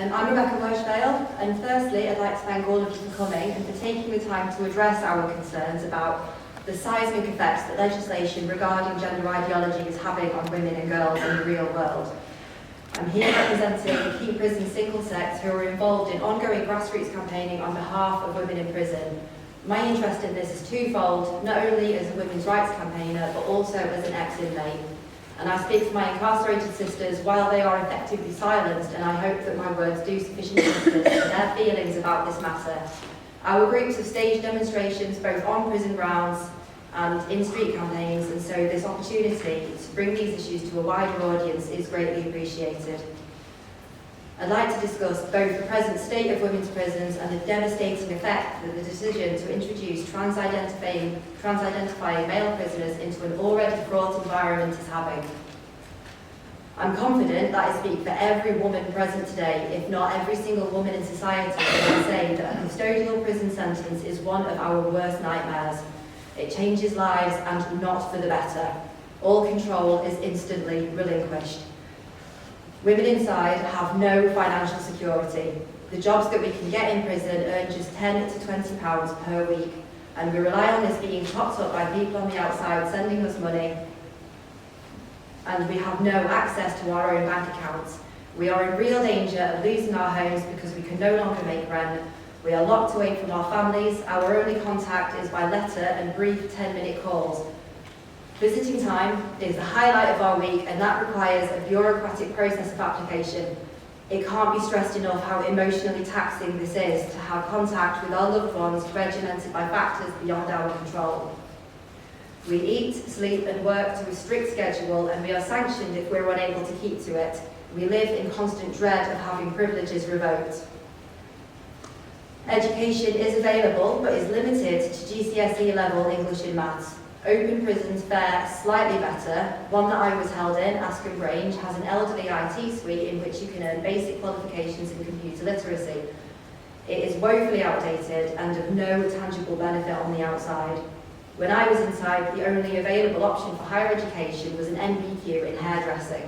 I'm Rebekah KPSS, and firstly I'd like to thank all of you for coming and for taking the time to address our concerns about the seismic effects that legislation regarding gender ideology is having on women and girls in the real world. I'm here representing Keep Prison single sex who are involved in ongoing grassroots campaigning on behalf of women in prison. My interest in this is twofold, not only as a women's rights campaigner but also as an ex-inmate. And I speak for my incarcerated sisters while they are effectively silenced, and I hope that my words do sufficient justice to their feelings about this matter. Our groups have staged demonstrations both on prison grounds and in street campaigns, and so this opportunity to bring these issues to a wider audience is greatly appreciated. I'd like to discuss both the present state of women's prisons and the devastating effect that the decision to introduce trans-identifying male prisoners into an already fraught environment is having. I'm confident that I speak for every woman present today, if not every single woman in society, when I say that a custodial prison sentence is one of our worst nightmares. It changes lives and not for the better. All control is instantly relinquished. Women inside have no financial security. The jobs that we can get in prison earn just £10 to £20 per week, and we rely on this being topped up by people on the outside sending us money, and we have no access to our own bank accounts. We are in real danger of losing our homes because we can no longer make rent. We are locked away from our families. Our only contact is by letter and brief 10-minute calls. Visiting time is the highlight of our week, and that requires a bureaucratic process of application. It can't be stressed enough how emotionally taxing this is to have contact with our loved ones regimented by factors beyond our control. We eat, sleep and work to a strict schedule, and we are sanctioned if we're unable to keep to it. We live in constant dread of having privileges revoked. Education is available but is limited to GCSE level English and Maths. Open prisons fare slightly better. One that I was held in, Askham Grange, has an elderly IT suite in which you can earn basic qualifications in computer literacy. It is woefully outdated and of no tangible benefit on the outside. When I was inside, the only available option for higher education was an NVQ in hairdressing.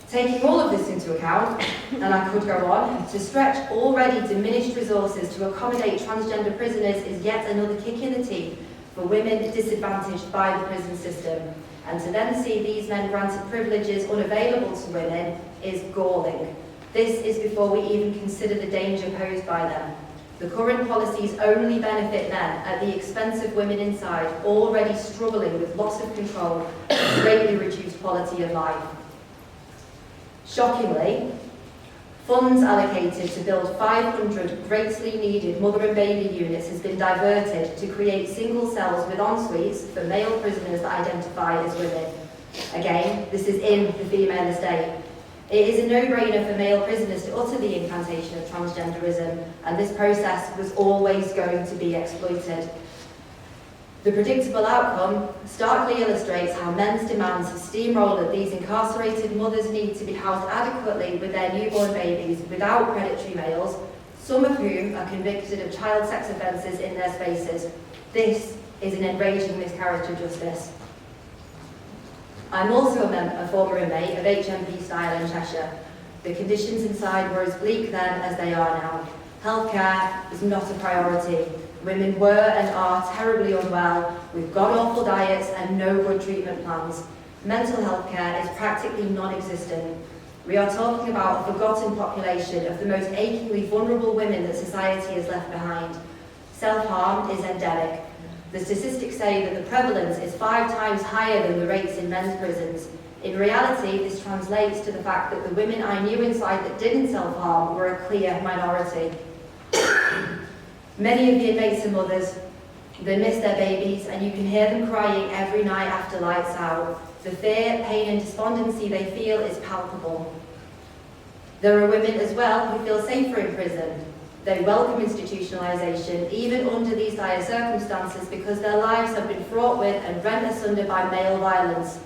Taking all of this into account, and I could go on, to stretch already diminished resources to accommodate transgender prisoners is yet another kick in the teeth for women disadvantaged by the prison system, and to then see these men granted privileges unavailable to women is galling. This is before we even consider the danger posed by them. The current policies only benefit men at the expense of women inside, already struggling with loss of control and greatly reduced quality of life. Shockingly, funds allocated to build 500 greatly needed mother and baby units has been diverted to create single cells with en-suites for male prisoners that identify as women. Again, this is in the female estate. It is a no-brainer for male prisoners to utter the incantation of transgenderism, and this process was always going to be exploited. The predictable outcome starkly illustrates how men's demands have steamrolled these incarcerated mothers' need to be housed adequately with their newborn babies without predatory males, some of whom are convicted of child sex offences in their spaces. This is an enraging miscarriage of justice. I'm also a former inmate of HMP style in Cheshire. The conditions inside were as bleak then as they are now. Healthcare was not a priority. Women were and are terribly unwell, with god-awful diets and no good treatment plans. Mental health care is practically non-existent. We are talking about a forgotten population of the most achingly vulnerable women that society has left behind. Self-harm is endemic. The statistics say that the prevalence is 5 times higher than the rates in men's prisons. In reality, this translates to the fact that the women I knew inside that didn't self-harm were a clear minority. Many of the inmates are mothers. They miss their babies, and you can hear them crying every night after lights out. The fear, pain and despondency they feel is palpable. There are women as well who feel safer in prison. They welcome institutionalisation, even under these dire circumstances, because their lives have been fraught with and rent asunder by male violence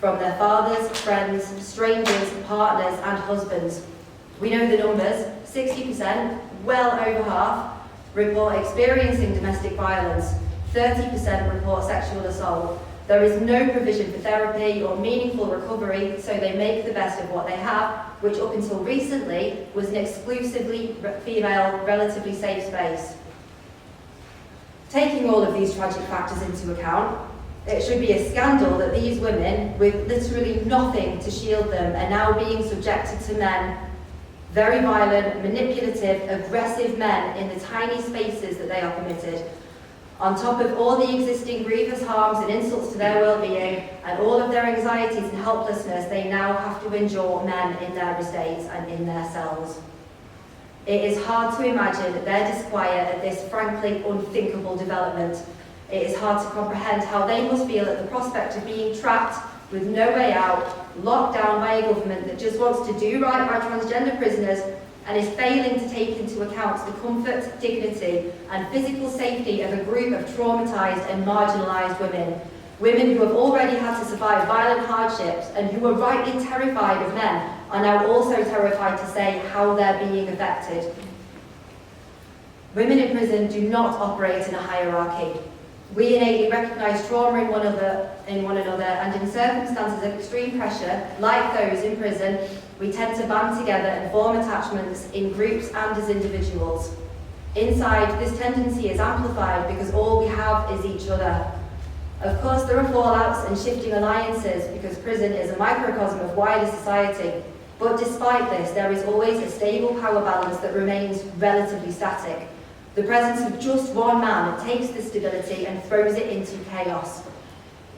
from their fathers, friends, strangers, partners and husbands. We know the numbers. 60%, well over half, report experiencing domestic violence, 30% report sexual assault, There is no provision for therapy or meaningful recovery, so they make the best of what they have, which up until recently was an exclusively female, relatively safe space. Taking all of these tragic factors into account, it should be a scandal that these women, with literally nothing to shield them, are now being subjected to men, very violent, manipulative, aggressive men in the tiny spaces that they are permitted. On top of all the existing grievous harms and insults to their well-being and all of their anxieties and helplessness, they now have to endure men in their estates and in their cells. It is hard to imagine their disquiet at this frankly unthinkable development. It is hard to comprehend how they must feel at the prospect of being trapped with no way out, locked down by a government that just wants to do right by transgender prisoners and is failing to take into account the comfort, dignity and physical safety of a group of traumatised and marginalised women. Women who have already had to survive violent hardships and who are rightly terrified of men are now also terrified to say how they're being affected. Women in prison do not operate in a hierarchy. We innately recognise trauma in one another, and in circumstances of extreme pressure, like those in prison, we tend to band together and form attachments in groups and as individuals. Inside, this tendency is amplified because all we have is each other. Of course, there are fallouts and shifting alliances because prison is a microcosm of wider society, but despite this, there is always a stable power balance that remains relatively static. The presence of just one man takes this stability and throws it into chaos.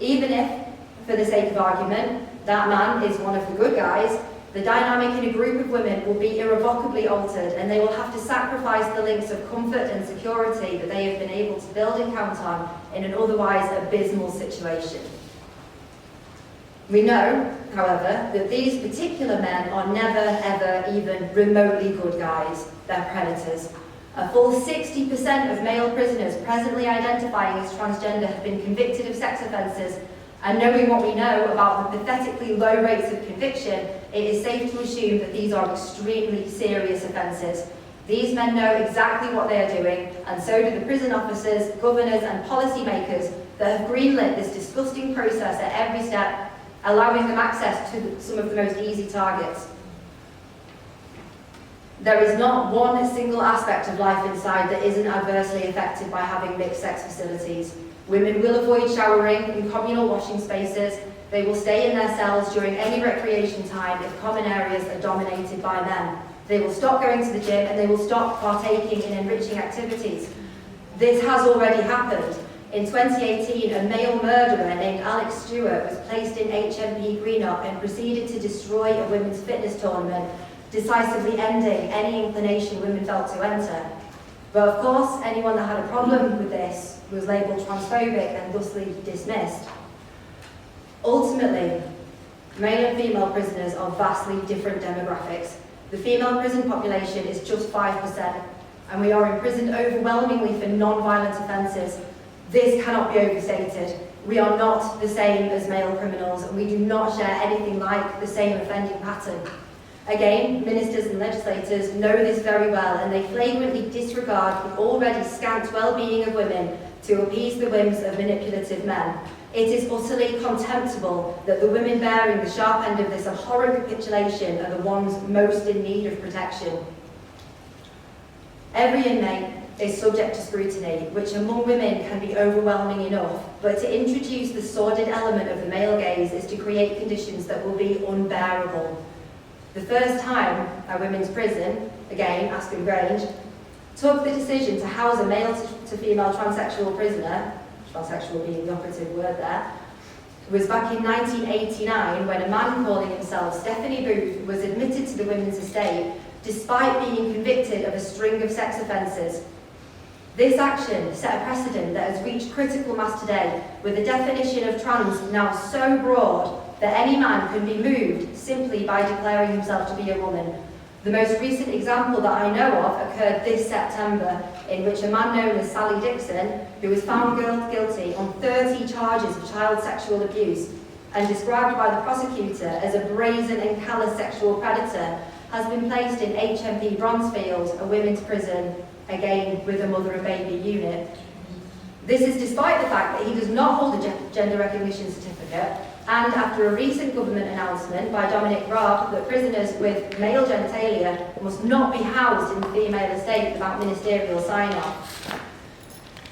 Even if, for the sake of argument, that man is one of the good guys, the dynamic in a group of women will be irrevocably altered and they will have to sacrifice the links of comfort and security that they have been able to build and count on in an otherwise abysmal situation. We know, however, that these particular men are never, ever even remotely good guys. They're predators. A full 60% of male prisoners presently identifying as transgender have been convicted of sex offences, and knowing what we know about the pathetically low rates of conviction, it is safe to assume that these are extremely serious offences. These men know exactly what they are doing, and so do the prison officers, governors and policymakers that have greenlit this disgusting process at every step, allowing them access to some of the most easy targets. There is not one single aspect of life inside that isn't adversely affected by having mixed-sex facilities. Women will avoid showering in communal washing spaces. They will stay in their cells during any recreation time if common areas are dominated by men. They will stop going to the gym and they will stop partaking in enriching activities. This has already happened. In 2018, a male murderer named Alex Stewart was placed in HMP Greenock and proceeded to destroy a women's fitness tournament, decisively ending any inclination women felt to enter. But of course, anyone that had a problem with this was labelled transphobic and thusly dismissed. Ultimately, male and female prisoners are vastly different demographics. The female prison population is just 5%, and we are imprisoned overwhelmingly for non-violent offences. This cannot be overstated. We are not the same as male criminals, and we do not share anything like the same offending pattern. Again, ministers and legislators know this very well, and they flagrantly disregard the already scant well-being of women to appease the whims of manipulative men. It is utterly contemptible that the women bearing the sharp end of this abhorrent capitulation are the ones most in need of protection. Every inmate is subject to scrutiny, which among women can be overwhelming enough, but to introduce the sordid element of the male gaze is to create conditions that will be unbearable. The first time a women's prison, again Aston Grange, took the decision to house a male to female transsexual prisoner, transsexual being the operative word there, was back in 1989 when a man calling himself Stephanie Booth was admitted to the women's estate despite being convicted of a string of sex offences. This action set a precedent that has reached critical mass today, with the definition of trans now so broad that any man can be moved simply by declaring himself to be a woman. The most recent example that I know of occurred this September, in which a man known as Sally Dixon, who was found guilty on 30 charges of child sexual abuse and described by the prosecutor as a brazen and callous sexual predator, has been placed in HMP Bronzefield, a women's prison, again with a mother and baby unit. This is despite the fact that he does not hold a gender recognition certificate, and after a recent government announcement by Dominic Raab that prisoners with male genitalia must not be housed in the female estate without ministerial sign-off.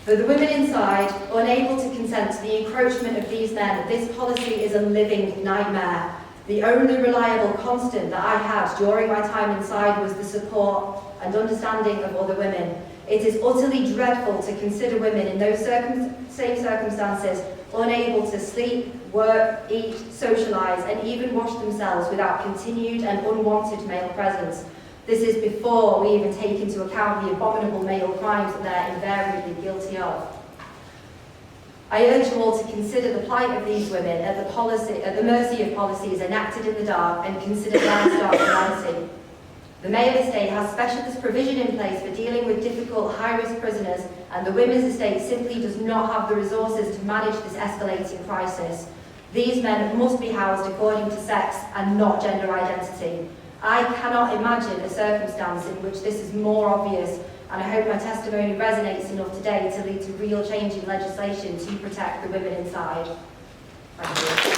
For the women inside, unable to consent to the encroachment of these men, this policy is a living nightmare. The only reliable constant that I had during my time inside was the support and understanding of other women. It is utterly dreadful to consider women in those same circumstances unable to sleep, work, eat, socialise, and even wash themselves without continued and unwanted male presence. This is before we even take into account the abominable male crimes that they're invariably guilty of. I urge you all to consider the plight of these women at the mercy of policies enacted in the dark and consider their stark reality. The male estate has specialist provision in place for dealing with difficult, high-risk prisoners, and the women's estate simply does not have the resources to manage this escalating crisis. These men must be housed according to sex and not gender identity. I cannot imagine a circumstance in which this is more obvious, and I hope my testimony resonates enough today to lead to real change in legislation to protect the women inside. Thank you.